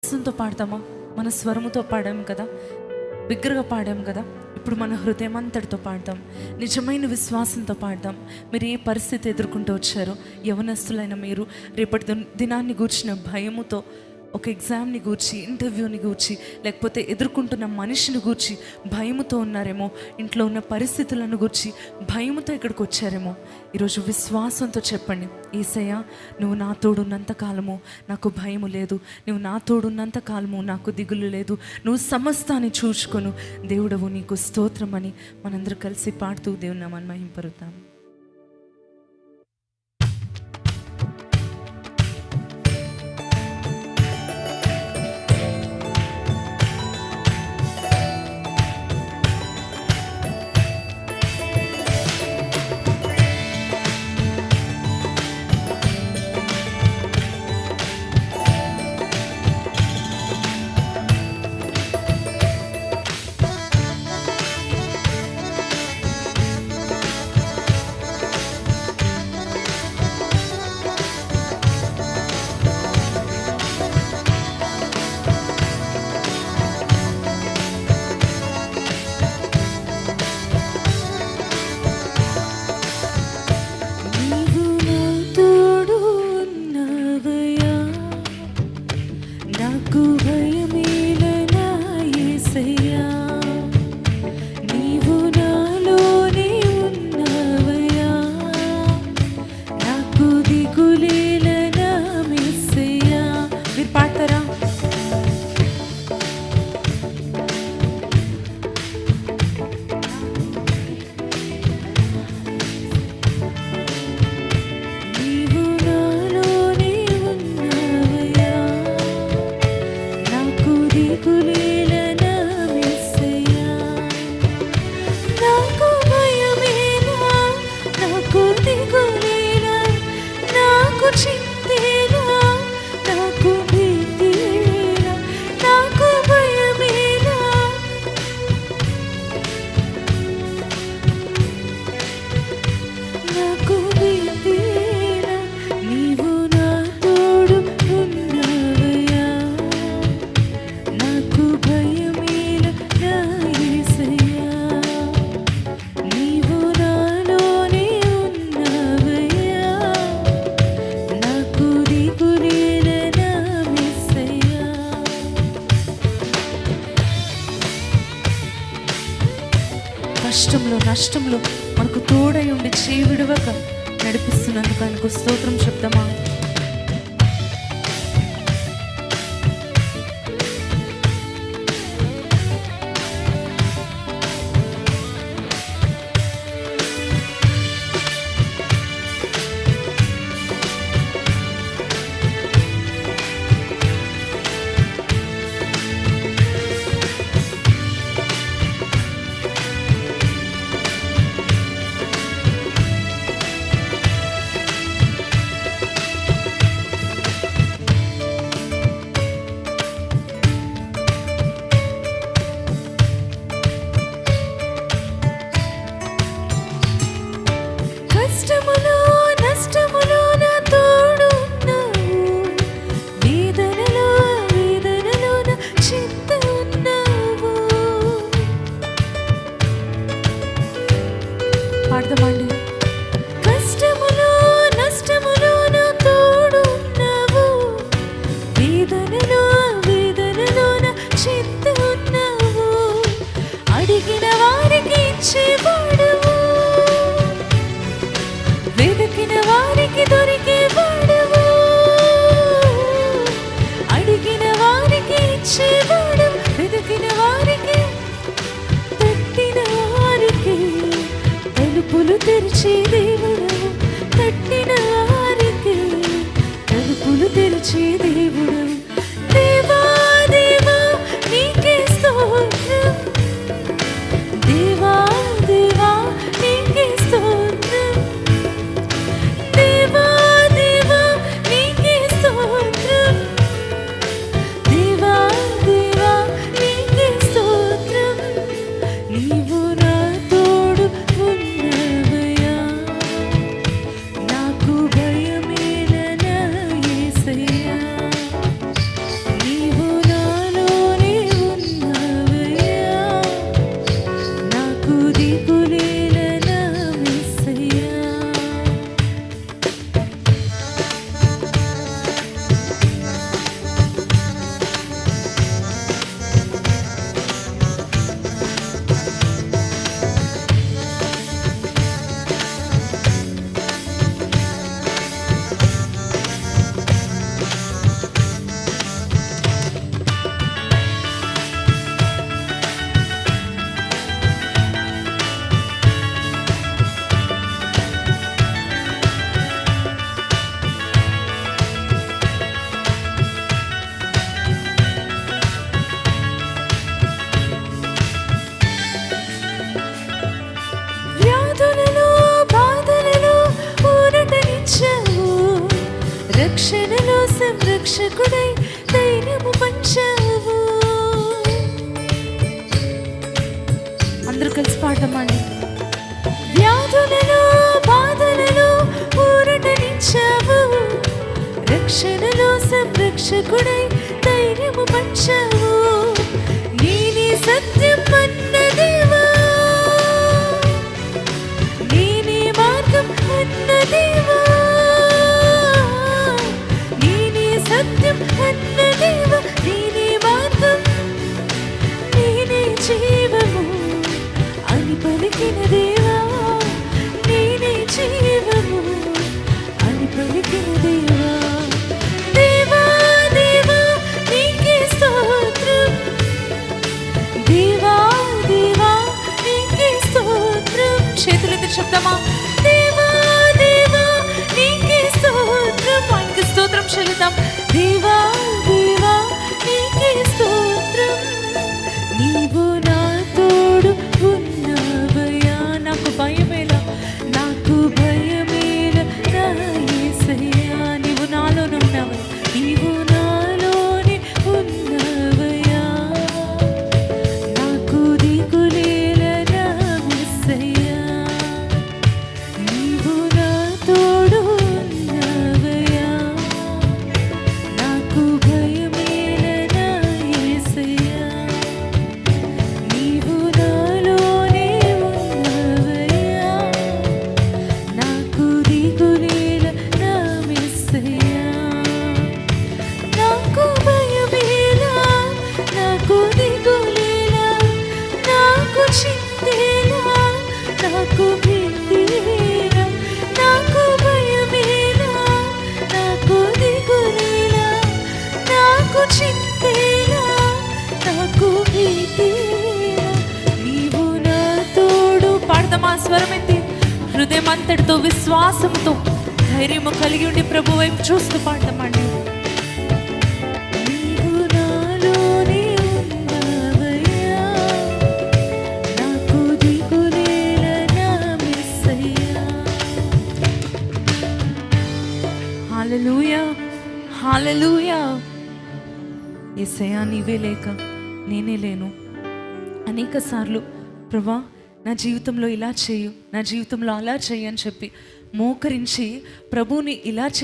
విశ్వాసంతో పాడతామా? మన స్వరముతో పాడాం కదా, బిగ్గరగా పాడాం కదా. ఇప్పుడు మన హృదయం అంతటితో పాడదాం, నిజమైన విశ్వాసంతో పాడదాం. మీరు ఏ పరిస్థితి ఎదుర్కొంటూ వచ్చారో, యవనస్తులైన మీరు రేపటి దినాన్ని గూర్చిన భయముతో, ఒక ఎగ్జామ్ని గూర్చి, ఇంటర్వ్యూని గూర్చి, లేకపోతే ఎదుర్కొంటున్న మనిషిని గూర్చి భయముతో ఉన్నారేమో, ఇంట్లో ఉన్న పరిస్థితులను గూర్చి భయముతో ఇక్కడికి వచ్చారేమో. ఈరోజు విశ్వాసంతో చెప్పండి, యేసయ్యా నువ్వు నా తోడున్నంత కాలము నాకు భయము లేదు, నువ్వు నా తోడున్నంత కాలము నాకు దిగులు లేదు, నువ్వు సమస్తాన్ని చూసుకొను దేవుడవు, నీకు స్తోత్రం అని మనందరూ కలిసి పాడుతూ దేవుని నామాన్ని మహింపరుద్దాం. నష్టంలో మనకు తోడై ఉండి చేయి విడవక నడిపిస్తున్నందుకు ఆయనకు స్తోత్రం చెప్తామా? సంరక్షకుడై ధైర్యము పంచావు. అందరూ కలిసి పాడమండి. వ్యాధులలో బాధలలో ఊరటనిచ్చావు, రక్షణలో సంరక్షకుడై ధైర్యము పంచావు. నేనే సత్యం అన్న దేవా, నేనే మార్గం అన్న దేవా, నేనే సత్యం అన్న దేవా, నేనే మార్గం నేనే జీవము అని పలికిన దేవా, నేనే జీవము అని పలికిన దేవా. దేవా దేవా నీకే స్తోత్రం, దేవా దేవా నీకే స్తోత్రం. చేతులెత్తి చెప్తామా? దేవా దేవా నీకే స్తోత్రం. ఆయనకి స్తోత్రం చెల్లిద్దాం. దేవా దేవా నీకే స్తోత్రం. నీవు నా తోడు ఉన్నవయ్యా, నాకు భయమేలా, నాకు భయమేలా నా యేసయ్యా. నీవు నాలోనే ఉన్నావు, నీవు నాలోనే ఉన్నవయ్యా, నాకు దిగులేలా నా యేసయ్యా. నీవు నా తోడు ఉన్నవయ్యా, నాకు భయమేలా నా యేసయ్యా. నీవు నాలోనే ఉన్నవయ్యా, నాకు దిగులేలా నా యేసయ్యా. నాకు భయమేలా, నాకు దిగులేలా, నాకు చింతేలా, నాకు భీతిలేలా. నాకు భయమేలా, నాకు దిగులేలా, నాకు చింతేలా, నాకు భీతిలేలా. నీవు నా తోడు. పాడదామా స్వరం ఎత్తి, హృదయం అంతటితో విశ్వాసంతో ధైర్యము కలిగి ఉండి ప్రభు వైపు చూస్తూ పాడతామండి. నీవు నాలోనే ఉన్నవయ్యా, నాకు దిగులేలా నా యేసయ్యా. హల్లెలూయా, హల్లెలూయా. యేసయ్యా నీవే లేక నేనే లేను. అనేక సార్లు ప్రభా నా జీవితంలో ఇలా చేయు, నా జీవితంలో అలా చేయి అని చెప్పి మోకరించి ప్రభువుని ఇలా